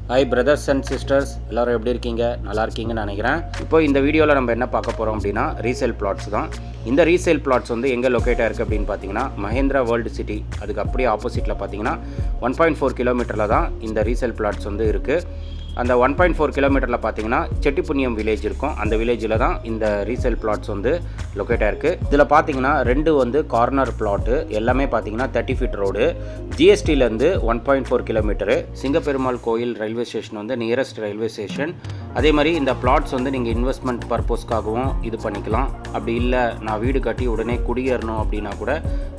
Hi brothers and sisters, எல்லாரும் எப்படி இருக்கீங்க? நல்லா இருக்கீங்கன்னு நினைக்கிறேன். இப்போ இந்த வீடியோவில் நம்ம என்ன பார்க்க போகிறோம் அப்படின்னா ரீசேல் பிளாட்ஸ் தான். இந்த ரீசேல் பிளாட்ஸ் வந்து எங்கே லொக்கேட்டாக இருக்குது அப்படின்னு பார்த்தீங்கன்னா மஹேந்திரா வேர்ல்டு சிட்டி அதுக்கு அப்படியே ஆப்போசிட்டில் பார்த்தீங்கன்னா 1.4 கிலோமீட்டரில் தான் இந்த ரீசேல் பிளாட்ஸ் வந்து இருக்குது. அந்த 1.4 கிலோமீட்டரில் பார்த்தீங்கன்னா செட்டிப்புண்ணியம் வில்லேஜ் இருக்கும். அந்த வில்லேஜில் தான் இந்த ரீசேல் பிளாட்ஸ் வந்து லொக்கேட்டாக இருக்குது. இதில் பார்த்தீங்கன்னா ரெண்டு வந்து கார்னர் பிளாட்டு எல்லாமே பார்த்தீங்கன்னா 30 ஃபீட் ரோடு. ஜிஎஸ்டிலேருந்து 1.4 கிலோமீட்டரு. சிங்கப்பெருமாள் கோயில் ரயில்வே ஸ்டேஷன் வந்து நியரஸ்ட் ரயில்வே ஸ்டேஷன். அதே மாதிரி இந்த பிளாட்ஸ் வந்து நீங்கள் இன்வெஸ்ட்மெண்ட் பர்பஸ்க்காகவும் இது பண்ணிக்கலாம். அப்படி இல்லை நான் வீடு கட்டி உடனே குடியேறணும் அப்படின்னா கூட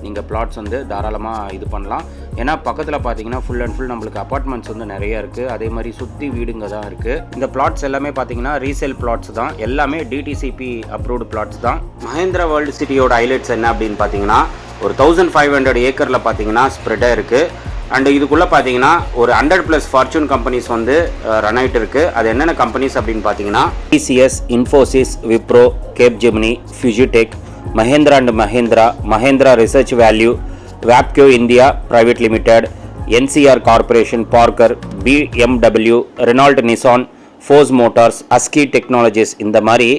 நீங்கள் பிளாட்ஸ் வந்து தாராளமாக இது பண்ணலாம். ஏன்னா பக்கத்தில் பார்த்தீங்கன்னா ஃபுல் அண்ட் ஃபுல் நம்மளுக்கு அப்பார்ட்மெண்ட்ஸ் வந்து நிறைய இருக்குது. அதே மாதிரி சுற்றி வீடுங்க தான் இருக்குது. இந்த பிளாட்ஸ் எல்லாமே பார்த்தீங்கன்னா ரீசேல் பிளாட்ஸ் தான். எல்லாமே டிடிசிபி அப்ரூவ்டு பிளாட்ஸ் தான். மஹேந்திரா வேர்ல்டு சிட்டியோட ஹைலைட்ஸ் என்ன அப்படின்னு பார்த்தீங்கன்னா ஒரு 1500 ஏக்கரில் பார்த்தீங்கன்னா ஸ்ப்ரெட்டாக இருக்குது. அண்ட் இதுக்குள்ளே பார்த்தீங்கன்னா ஒரு 100+ ஃபார்ச்சூன் கம்பெனிஸ் வந்து ரன் ஆகிட்டு இருக்குது. அது என்னென்ன கம்பெனிஸ் அப்படின்னு பார்த்தீங்கன்னா TCS, Infosys, Wipro, Capgemini, Fuji tech, Mahindra and Mahindra research value, wabco India private limited, NCR Corporation, Parker, BMW, Renault Nissan, force Motors, Husky Technologies, இந்த மாதிரி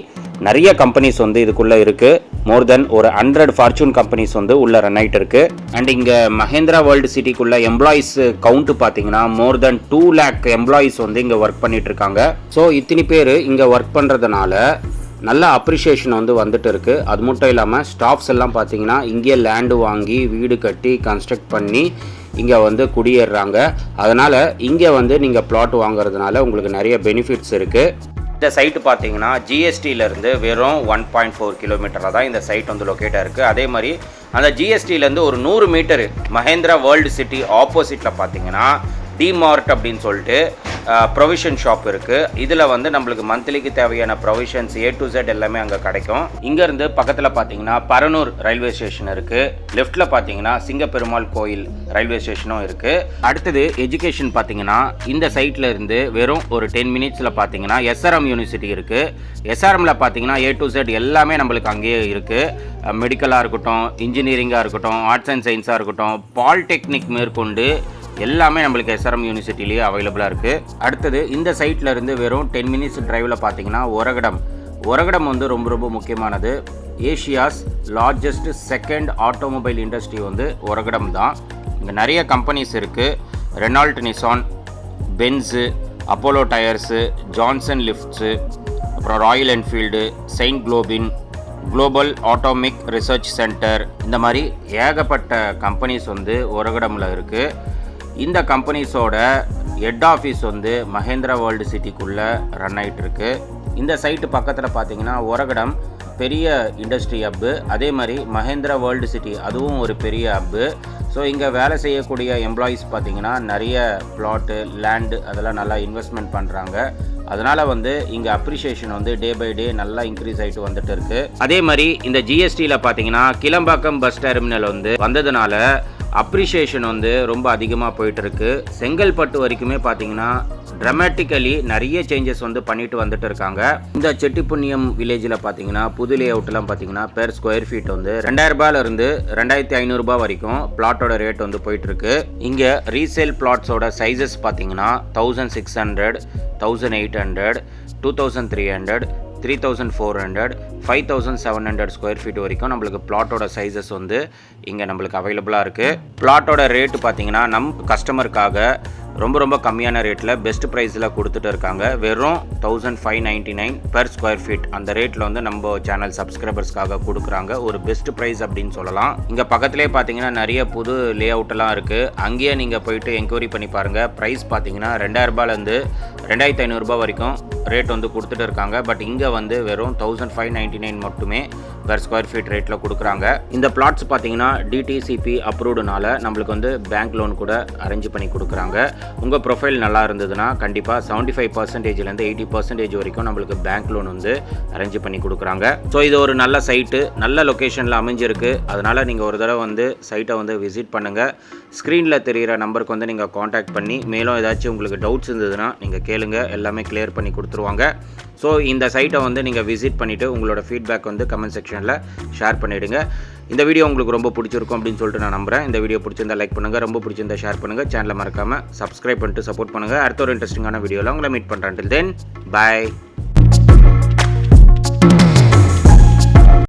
நிறைய கம்பெனிஸ் வந்து இதுக்குள்ளே இருக்குது. மோர் தென் ஒரு 100 ஃபார்ச்சூன் கம்பெனிஸ் வந்து உள்ள ரன் ஆகிட்டு இருக்குது. அண்ட் இங்கே மஹேந்திரா வேர்ல்டு சிட்டிக்குள்ளே எம்ப்ளாயீஸ் கவுண்ட் பார்த்தீங்கன்னா மோர் தென் 2 lakh எம்ப்ளாயீஸ் வந்து இங்கே ஒர்க் பண்ணிட்டு இருக்காங்க. ஸோ இத்தனை பேர் இங்கே ஒர்க் பண்ணுறதுனால நல்ல அப்ரிஷியேஷன் வந்து வந்துட்டு இருக்குது. அது மட்டும் இல்லாமல் ஸ்டாஃப்ஸ் எல்லாம் பார்த்தீங்கன்னா இங்கே லேண்டு வாங்கி வீடு கட்டி கன்ஸ்ட்ரக்ட் பண்ணி இங்கே வந்து குடியேறுறாங்க. அதனால் இங்கே வந்து நீங்கள் பிளாட் வாங்குறதுனால உங்களுக்கு நிறைய பெனிஃபிட்ஸ் இருக்குது. இந்த சைட்டு பார்த்தீங்கன்னா ஜிஎஸ்டியிலேருந்து வெறும் 1.4 கிலோமீட்டரில் தான் இந்த சைட் வந்து லொக்கேட்டாக இருக்குது. அதே மாதிரி அந்த ஜிஎஸ்டியிலேருந்து ஒரு 100 மீட்டரு மஹேந்திரா வேர்ல்டு சிட்டி ஆப்போசிட்டில் பார்த்தீங்கன்னா DMART அப்படின்னு சொல்லிட்டு ப்ரொவிஷன் ஷாப் இருக்குது. இதில் வந்து நம்மளுக்கு மந்த்லிக்கு தேவையான ப்ரொவிஷன்ஸ் A to Z எல்லாமே அங்கே கிடைக்கும். இங்கேருந்து பக்கத்தில் பார்த்தீங்கன்னா பரனூர் ரயில்வே ஸ்டேஷன் இருக்குது. லெஃப்ட்டில் பார்த்தீங்கன்னா சிங்கப்பெருமாள் கோயில் ரயில்வே ஸ்டேஷனும் இருக்குது. அடுத்தது எஜுகேஷன் பார்த்தீங்கன்னா இந்த சைட்டில் இருந்து வெறும் ஒரு 10 மினிட்ஸில் பார்த்தீங்கன்னா SRM யூனிவர்சிட்டி இருக்குது. SRMல பார்த்தீங்கன்னா A to Z எல்லாமே நம்மளுக்கு அங்கேயே இருக்குது. மெடிக்கலாக இருக்கட்டும், இன்ஜினியரிங்காக இருக்கட்டும், ஆர்ட்ஸ் அண்ட் சயின்ஸாக இருக்கட்டும், பாலிடெக்னிக் மேற்கொண்டு எல்லாமே நம்மளுக்கு SRM யூனிவர்சிட்டிலேயே அவைலபிளாக இருக்குது. அடுத்தது இந்த சைட்டில் இருந்து வெறும் 10 மினிட்ஸ் டிரைவில் பார்த்தீங்கன்னா ஒரகடம் வந்து ரொம்ப முக்கியமானது. Asia's largest second automobile industry வந்து ஒரகடம் தான். இங்கே நிறைய கம்பெனிஸ் இருக்குது. Renault Nissan, Benz, Apollo tyres, Johnson lifts, அப்புறம் Royal Enfield, saint global atomic research centre, இந்த மாதிரி ஏகப்பட்ட கம்பெனிஸ் வந்து ஒரகடமில் இருக்குது. இந்த கம்பெனிஸோட ஹெட் ஆஃபீஸ் வந்து மஹேந்திரா வேர்ல்டு சிட்டிக்குள்ளே ரன் ஆகிட்டு இருக்கு. இந்த சைட்டு பக்கத்தில் பார்த்தீங்கன்னா ஒரகடம் பெரிய இண்டஸ்ட்ரி ஹப்பு. அதே மாதிரி மஹேந்திரா வேர்ல்டு சிட்டி அதுவும் ஒரு பெரிய ஹப்பு. ஸோ இங்கே வேலை செய்யக்கூடிய எம்ப்ளாயீஸ் பார்த்தீங்கன்னா நிறைய பிளாட்டு, லேண்டு அதெல்லாம் நல்லா இன்வெஸ்ட்மெண்ட் பண்ணுறாங்க. அதனால் வந்து இங்கே அப்ரிஷியேஷன் வந்து டே பை டே நல்லா இன்க்ரீஸ் ஆகிட்டு வந்துட்டு இருக்குது. அதே மாதிரி இந்த ஜிஎஸ்டியில் பார்த்தீங்கன்னா கிளம்பாக்கம் பஸ் டெர்மினல் வந்து வந்ததுனால அப்ரிஷியேஷன் வந்து ரொம்ப அதிகமாக போயிட்டுருக்கு. செங்கல்பட்டு வரைக்குமே பார்த்தீங்கன்னா ட்ரமேட்டிக்கலி நிறைய சேஞ்சஸ் வந்து பண்ணிட்டு வந்துட்டு இருக்காங்க. இந்த செட்டிப்புண்ணியம் வில்லேஜில் பார்த்தீங்கன்னா புது லே அவுட்லாம் பார்த்தீங்கன்னா பெர் ஸ்கொயர் ஃபீட் வந்து 2000 ரூபாயிலிருந்து 2500 ரூபாய் வரைக்கும் பிளாட்டோட ரேட் வந்து போயிட்டுருக்கு. இங்கே ரீசேல் பிளாட்ஸோட சைஸஸ் பார்த்தீங்கன்னா 1600, 1800, 2300, 3400, 5700 ஸ்கொயர் ஃபீட் வரைக்கும் நம்மளுக்கு பிளாட்டோட சைஸஸ் வந்து இங்கே நம்மளுக்கு அவைலபிளாக இருக்குது. பிளாட்டோட ரேட்டு பார்த்தீங்கன்னா கஸ்டமருக்காக ரொம்ப கம்மியான ரேட்டில் பெஸ்ட் ப்ரைஸில் கொடுத்துட்டு இருக்காங்க. வெறும் 1599 பெர் ஸ்கொயர் ஃபீட் அந்த ரேட்டில் வந்து நம்ம சேனல் சப்ஸ்கிரைபர்ஸ்க்காக கொடுக்குறாங்க. ஒரு பெஸ்ட் ப்ரைஸ் அப்படின்னு சொல்லலாம். இங்கே பக்கத்துலேயே பார்த்தீங்கன்னா நிறைய புது லே அவுட்டெல்லாம் இருக்குது. அங்கேயே நீங்கள் போயிட்டு என்கொயரி பண்ணி பாருங்கள். ப்ரைஸ் பார்த்தீங்கன்னா 2000 ரூபாயிலேருந்து 2500 ரூபாய் வரைக்கும் ரேட் வந்து கொடுத்துட்டு இருக்காங்க. பட் இங்கே வந்து வெறும் 1599 மட்டுமே பெர் ஸ்கொயர் ஃபீட் ரேட்டில் கொடுக்குறாங்க. இந்த பிளாட்ஸ் பார்த்தீங்கன்னா டிடிசிபி அப்ரூவ்டுனால நம்மளுக்கு வந்து பேங்க் லோன் கூட அரேஞ்ச் பண்ணி கொடுக்குறாங்க. உங்கள் ப்ரொஃபைல் நல்லா இருந்ததுன்னா கண்டிப்பாக 75%லேருந்து 80% வரைக்கும் நம்மளுக்கு பேங்க் லோன் வந்து அரேஞ்ச் பண்ணி கொடுக்குறாங்க. ஸோ இது ஒரு நல்ல சைட்டு, நல்ல லொக்கேஷனில் அமைஞ்சிருக்கு. அதனால் நீங்கள் ஒரு தடவை வந்து சைட்டை வந்து விசிட் பண்ணுங்கள். ஸ்க்ரீனில் தெரிகிற நம்பருக்கு வந்து நீங்கள் காண்டாக்ட் பண்ணி மேலும் ஏதாச்சும் உங்களுக்கு டவுட்ஸ் இருந்ததுன்னா நீங்கள் கேளுங்க, எல்லாமே கிளியர் பண்ணி கொடுத்துருவாங்க. ஸோ இந்த சைட்டை வந்து நீங்கள் விசிட் பண்ணிவிட்டு உங்களோட ஃபீட்பேக் வந்து கமெண்ட் செக்ஷன் செக்ஷனில் ஷேர் பண்ணிவிடுங்க. இந்த வீடியோ உங்களுக்கு ரொம்ப பிடிச்சிருக்கும் அப்படின்னு சொல்லிட்டு நான் நம்புகிறேன். இந்த வீடியோ பிடிச்சிருந்தா லைக் பண்ணுங்கள், ரொம்ப பிடிச்சிருந்தா ஷேர் பண்ணுங்கள், சேனலை மறக்காமல் சப்ஸ்கிரைப் பண்ணிட்டு சப்போர்ட் பண்ணுங்கள். அடுத்த ஒரு இன்ட்ரெஸ்டிங்கான வீடியோவில் உங்களை மீட் பண்ணுறேன். Till then, bye.